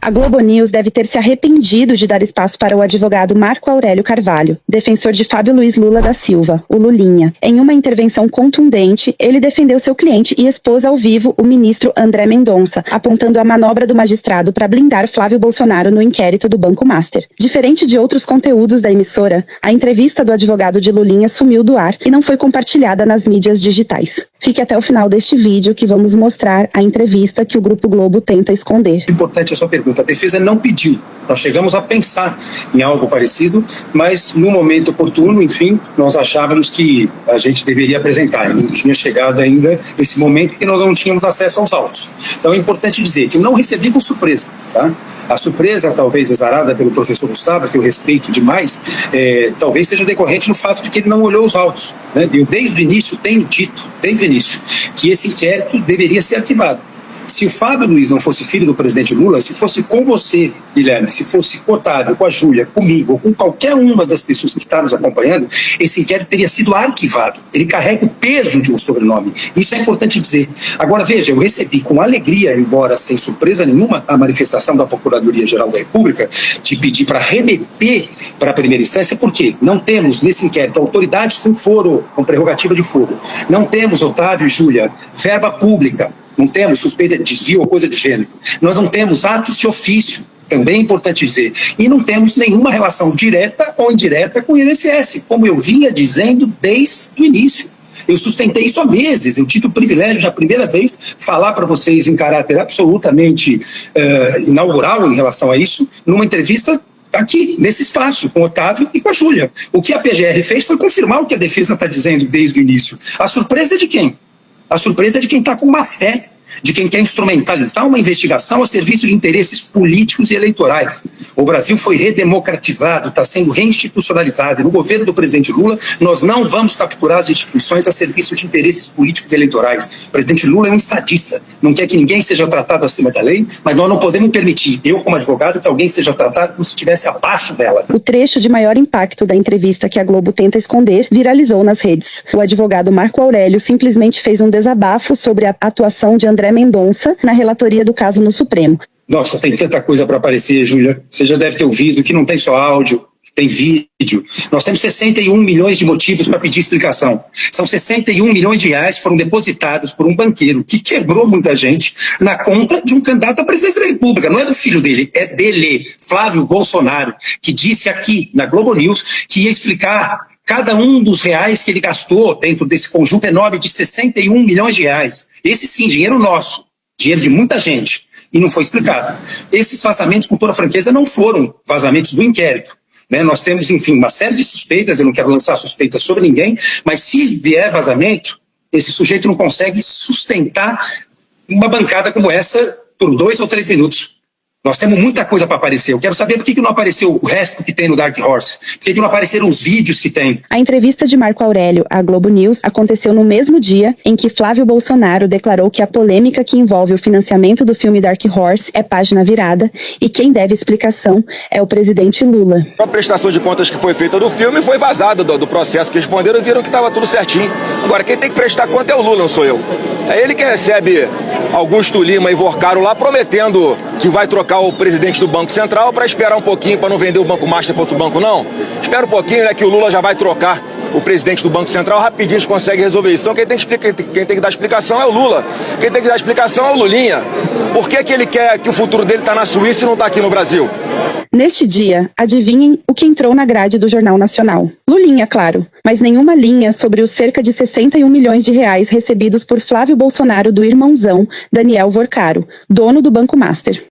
A Globo News deve ter se arrependido de dar espaço para o advogado Marco Aurélio Carvalho, defensor de Fábio Luiz Lula da Silva, o Lulinha. Em uma intervenção contundente, ele defendeu seu cliente e expôs ao vivo o ministro André Mendonça, apontando a manobra do magistrado para blindar Flávio Bolsonaro no inquérito do Banco Master. Diferente de outros conteúdos da emissora, a entrevista do advogado de Lulinha sumiu do ar e não foi compartilhada nas mídias digitais. Fique até o final deste vídeo que vamos mostrar a entrevista que o Grupo Globo tenta esconder. Importante a sua pergunta. A defesa não pediu. Nós chegamos a pensar em algo parecido, mas no momento oportuno, enfim, nós achávamos que a gente deveria apresentar. Não tinha chegado ainda esse momento que nós não tínhamos acesso aos autos. Então é importante dizer que eu não recebi com surpresa, tá? A surpresa, talvez exarada pelo professor Gustavo, que eu respeito demais, talvez seja decorrente do fato de que ele não olhou os autos, né? Eu, desde o início, tenho dito, desde o início, que esse inquérito deveria ser arquivado. Se o Fábio Luiz não fosse filho do presidente Lula, se fosse com você, Guilherme, se fosse com o Otávio, com a Júlia, comigo, ou com qualquer uma das pessoas que está nos acompanhando, esse inquérito teria sido arquivado. Ele carrega o peso de um sobrenome. Isso é importante dizer. Agora, veja, eu recebi com alegria, embora sem surpresa nenhuma, a manifestação da Procuradoria-Geral da República de pedir para remeter para a primeira instância, porque não temos nesse inquérito autoridades com foro, com prerrogativa de foro. Não temos, Otávio e Júlia, verba pública. Não temos suspeita de desvio ou coisa de gênero. Nós não temos atos de ofício, também é importante dizer. E não temos nenhuma relação direta ou indireta com o INSS, como eu vinha dizendo desde o início. Eu sustentei isso há meses. Eu tive o privilégio de, a primeira vez, falar para vocês em caráter absolutamente inaugural em relação a isso, numa entrevista aqui, nesse espaço, com o Otávio e com a Júlia. O que a PGR fez foi confirmar o que a defesa está dizendo desde o início. A surpresa é de quem? A surpresa é de quem está com má fé, de quem quer instrumentalizar uma investigação a serviço de interesses políticos e eleitorais. O Brasil foi redemocratizado, está sendo reinstitucionalizado. E no governo do presidente Lula, nós não vamos capturar as instituições a serviço de interesses políticos e eleitorais. O presidente Lula é um estadista, não quer que ninguém seja tratado acima da lei, mas nós não podemos permitir, eu como advogado, que alguém seja tratado como se estivesse abaixo dela. O trecho de maior impacto da entrevista que a Globo tenta esconder viralizou nas redes. O advogado Marco Aurélio simplesmente fez um desabafo sobre a atuação de André Mendonça na relatoria do caso no Supremo. Nossa, tem tanta coisa para aparecer, Júlia. Você já deve ter ouvido que não tem só áudio, tem vídeo. Nós temos 61 milhões de motivos para pedir explicação. São 61 milhões de reais que foram depositados por um banqueiro que quebrou muita gente na conta de um candidato à presidência da República. Não é do filho dele, é dele, Flávio Bolsonaro, que disse aqui na Globo News que ia explicar cada um dos reais que ele gastou dentro desse conjunto enorme de 61 milhões de reais. Esse sim, dinheiro nosso, dinheiro de muita gente. E não foi explicado. Esses vazamentos, com toda a franqueza, não foram vazamentos do inquérito. Né? Nós temos, enfim, uma série de suspeitas, eu não quero lançar suspeitas sobre ninguém, mas se vier vazamento, esse sujeito não consegue sustentar uma bancada como essa por 2 ou 3 minutos. Nós temos muita coisa para aparecer. Eu quero saber por que não apareceu o resto que tem no Dark Horse. Por que não apareceram os vídeos que tem. A entrevista de Marco Aurélio à Globo News aconteceu no mesmo dia em que Flávio Bolsonaro declarou que a polêmica que envolve o financiamento do filme Dark Horse é página virada e quem deve explicação é o presidente Lula. A prestação de contas que foi feita do filme foi vazada do processo que responderam e viram que estava tudo certinho. Agora, quem tem que prestar conta é o Lula, não sou eu. É ele que recebe Augusto Lima e Vorcaro lá prometendo que vai trocar o presidente do Banco Central para esperar um pouquinho para não vender o Banco Master para outro banco, não. Espera um pouquinho, né, que o Lula já vai trocar o presidente do Banco Central, rapidinho a gente consegue resolver isso. Então quem tem que dar explicação é o Lula. Quem tem que dar explicação é o Lulinha. Por que ele quer que o futuro dele está na Suíça e não está aqui no Brasil? Neste dia, adivinhem o que entrou na grade do Jornal Nacional. Lulinha, claro, mas nenhuma linha sobre os cerca de 61 milhões de reais recebidos por Flávio Bolsonaro do irmãozão Daniel Vorcaro, dono do Banco Master.